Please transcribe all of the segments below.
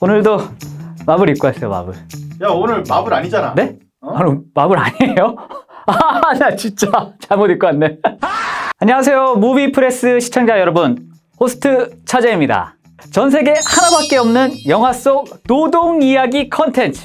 오늘도 마블 입고 왔어요, 마블. 야, 오늘 마블 아니잖아. 네? 마블 아니에요? 나 진짜 잘못 입고 왔네. 안녕하세요, 무비프레스 시청자 여러분. 호스트 차재입니다. 전 세계 하나밖에 없는 영화 속 노동 이야기 컨텐츠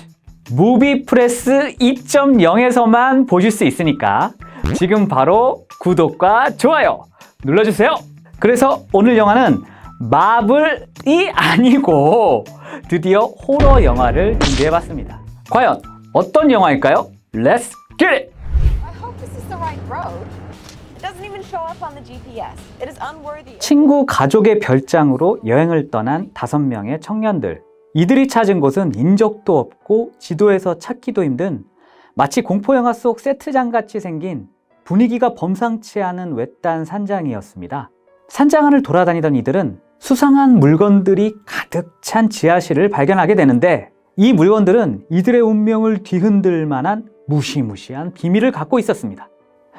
무비프레스 2.0에서만 보실 수 있으니까 지금 바로 구독과 좋아요 눌러주세요. 그래서 오늘 영화는 마블이 아니고 드디어 호러 영화를 준비해봤습니다. 과연 어떤 영화일까요? Let's get it! I hope this is the right road. It doesn't even show up on the GPS. It is unworthy. 친구 가족의 별장으로 여행을 떠난 5명의 청년들. 이들이 찾은 곳은 인적도 없고 지도에서 찾기도 힘든 마치 공포영화 속 세트장 같이 생긴 분위기가 범상치 않은 외딴 산장이었습니다. 산장 안을 돌아다니던 이들은 수상한 물건들이 가득 찬 지하실을 발견하게 되는데 이 물건들은 이들의 운명을 뒤흔들 만한 무시무시한 비밀을 갖고 있었습니다.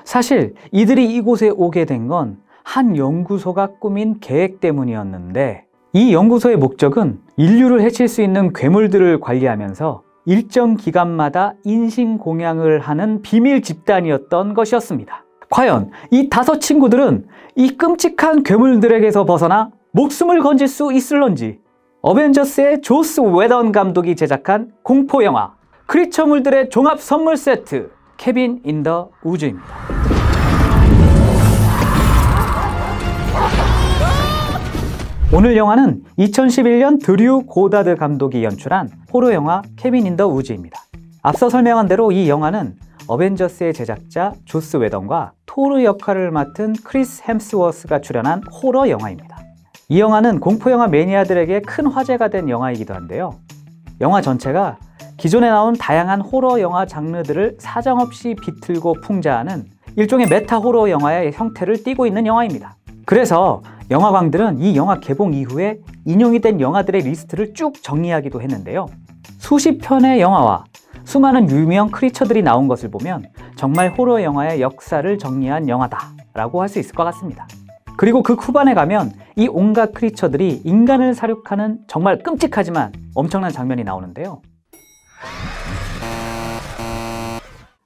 사실 이들이 이곳에 오게 된 건 한 연구소가 꾸민 계획 때문이었는데 이 연구소의 목적은 인류를 해칠 수 있는 괴물들을 관리하면서 일정 기간마다 인신공양을 하는 비밀 집단이었던 것이었습니다. 과연 이 5 친구들은 이 끔찍한 괴물들에게서 벗어나 목숨을 건질 수 있을런지. 어벤져스의 조스 웨던 감독이 제작한 공포영화 크리처물들의 종합 선물 세트 케빈 인 더 우즈입니다. 오늘 영화는 2011년 드류 고다드 감독이 연출한 호러영화 케빈 인 더 우즈입니다. 앞서 설명한 대로 이 영화는 어벤져스의 제작자 조스 웨던과 토르 역할을 맡은 크리스 햄스워스가 출연한 호러 영화입니다. 이 영화는 공포영화 매니아들에게 큰 화제가 된 영화이기도 한데요. 영화 전체가 기존에 나온 다양한 호러 영화 장르들을 사정없이 비틀고 풍자하는 일종의 메타 호러 영화의 형태를 띠고 있는 영화입니다. 그래서 영화광들은 이 영화 개봉 이후에 인용이 된 영화들의 리스트를 쭉 정리하기도 했는데요. 수십 편의 영화와 수많은 유명 크리처들이 나온 것을 보면 정말 호러 영화의 역사를 정리한 영화다 라고 할 수 있을 것 같습니다. 그리고 그 후반에 가면 이 온갖 크리처들이 인간을 사육하는 정말 끔찍하지만 엄청난 장면이 나오는데요.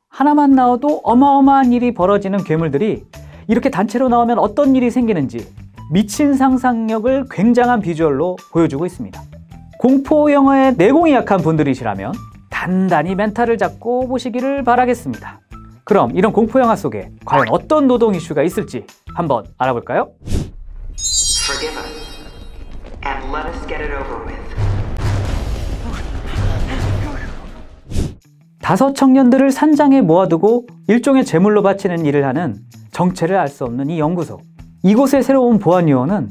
하나만 나와도 어마어마한 일이 벌어지는 괴물들이 이렇게 단체로 나오면 어떤 일이 생기는지 미친 상상력을 굉장한 비주얼로 보여주고 있습니다. 공포 영화에 내공이 약한 분들이시라면 단단히 멘탈을 잡고 보시기를 바라겠습니다. 그럼 이런 공포 영화 속에 과연 어떤 노동 이슈가 있을지 한번 알아볼까요? Forgive us and let us get it over with. 5 청년들을 산장에 모아두고 일종의 제물로 바치는 일을 하는 정체를 알 수 없는 이 연구소. 이곳의 새로운 보안 요원은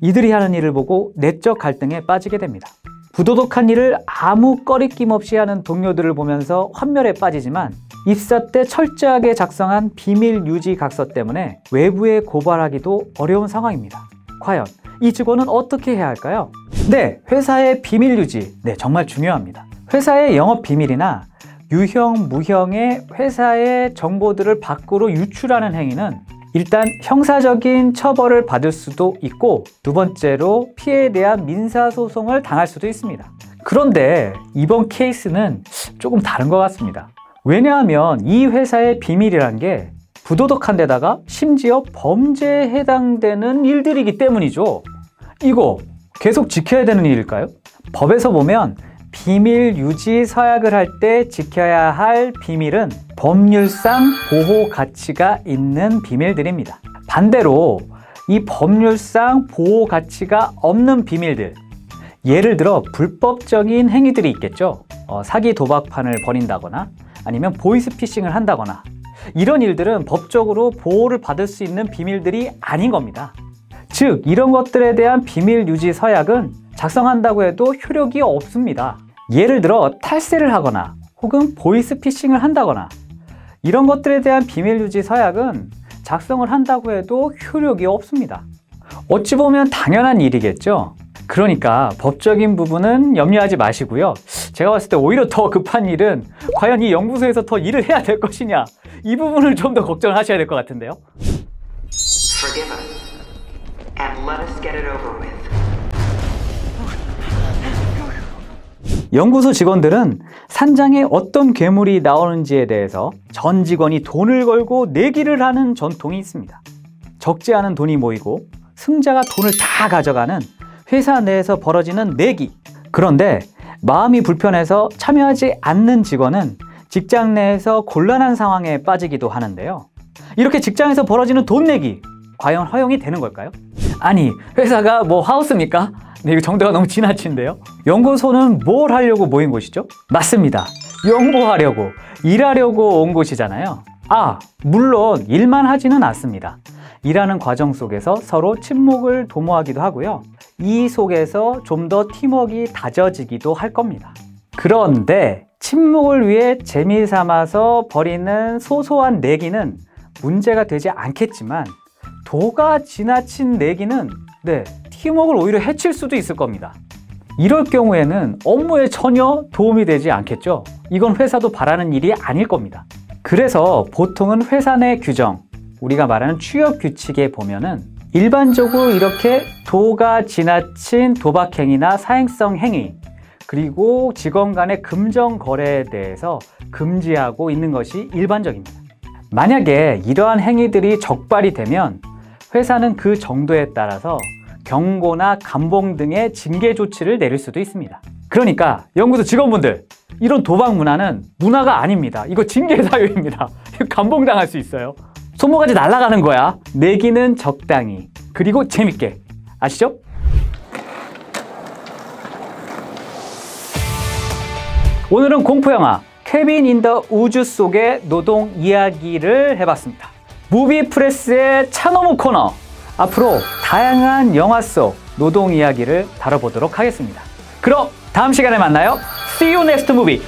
이들이 하는 일을 보고 내적 갈등에 빠지게 됩니다. 부도덕한 일을 아무 꺼리낌 없이 하는 동료들을 보면서 환멸에 빠지지만 입사 때 철저하게 작성한 비밀 유지 각서 때문에 외부에 고발하기도 어려운 상황입니다. 과연 이 직원은 어떻게 해야 할까요? 네, 회사의 비밀 유지. 네, 정말 중요합니다. 회사의 영업 비밀이나 유형, 무형의 회사의 정보들을 밖으로 유출하는 행위는 일단 형사적인 처벌을 받을 수도 있고 두 번째로 피해에 대한 민사소송을 당할 수도 있습니다. 그런데 이번 케이스는 조금 다른 것 같습니다. 왜냐하면 이 회사의 비밀이란 게 부도덕한 데다가 심지어 범죄에 해당되는 일들이기 때문이죠. 이거 계속 지켜야 되는 일일까요? 법에서 보면 비밀 유지 서약을 할 때 지켜야 할 비밀은 법률상 보호 가치가 있는 비밀들입니다. 반대로 이 법률상 보호 가치가 없는 비밀들, 예를 들어 불법적인 행위들이 있겠죠. 사기 도박판을 벌인다거나 아니면 보이스피싱을 한다거나 이런 일들은 법적으로 보호를 받을 수 있는 비밀들이 아닌 겁니다. 즉 이런 것들에 대한 비밀 유지 서약은 작성한다고 해도 효력이 없습니다. 예를 들어 탈세를 하거나 혹은 보이스피싱을 한다거나 이런 것들에 대한 비밀 유지 서약은 작성을 한다고 해도 효력이 없습니다. 어찌 보면 당연한 일이겠죠. 그러니까 법적인 부분은 염려하지 마시고요. 제가 봤을 때 오히려 더 급한 일은 과연 이 연구소에서 더 일을 해야 될 것이냐, 이 부분을 좀 더 걱정을 하셔야 될 것 같은데요. Forgive us and let us get it over with. 연구소 직원들은 산장에 어떤 괴물이 나오는지에 대해서 전 직원이 돈을 걸고 내기를 하는 전통이 있습니다. 적지 않은 돈이 모이고 승자가 돈을 다 가져가는 회사 내에서 벌어지는 내기. 그런데 마음이 불편해서 참여하지 않는 직원은 직장 내에서 곤란한 상황에 빠지기도 하는데요. 이렇게 직장에서 벌어지는 돈 내기, 과연 허용이 되는 걸까요? 아니, 회사가 뭐 하우스입니까? 네, 이거 정도가 너무 지나친데요. 연구소는 뭘 하려고 모인 곳이죠? 맞습니다. 연구하려고, 일하려고 온 곳이잖아요. 물론 일만 하지는 않습니다. 일하는 과정 속에서 서로 친목을 도모하기도 하고요. 이 속에서 좀 더 팀워크가 다져지기도 할 겁니다. 그런데 친목을 위해 재미삼아서 벌이는 소소한 내기는 문제가 되지 않겠지만 도가 지나친 내기는 팀워크를 오히려 해칠 수도 있을 겁니다. 이럴 경우에는 업무에 전혀 도움이 되지 않겠죠. 이건 회사도 바라는 일이 아닐 겁니다. 그래서 보통은 회사 내 규정, 우리가 말하는 취업 규칙에 보면은 일반적으로 이렇게 도가 지나친 도박행위나 사행성 행위, 그리고 직원 간의 금전 거래에 대해서 금지하고 있는 것이 일반적입니다. 만약에 이러한 행위들이 적발이 되면 회사는 그 정도에 따라서 경고나 감봉 등의 징계 조치를 내릴 수도 있습니다. 그러니까 연구소 직원분들, 이런 도박 문화는 문화가 아닙니다. 이거 징계 사유입니다. 감봉당할 수 있어요. 손모가지 날아가는 거야. 내기는 적당히, 그리고 재밌게. 아시죠? 오늘은 공포영화 케빈 인 더 우주 속의 노동 이야기를 해봤습니다. 무비프레스의 차노무 코너, 앞으로 다양한 영화 속 노동 이야기를 다뤄보도록 하겠습니다. 그럼 다음 시간에 만나요. See you next movie.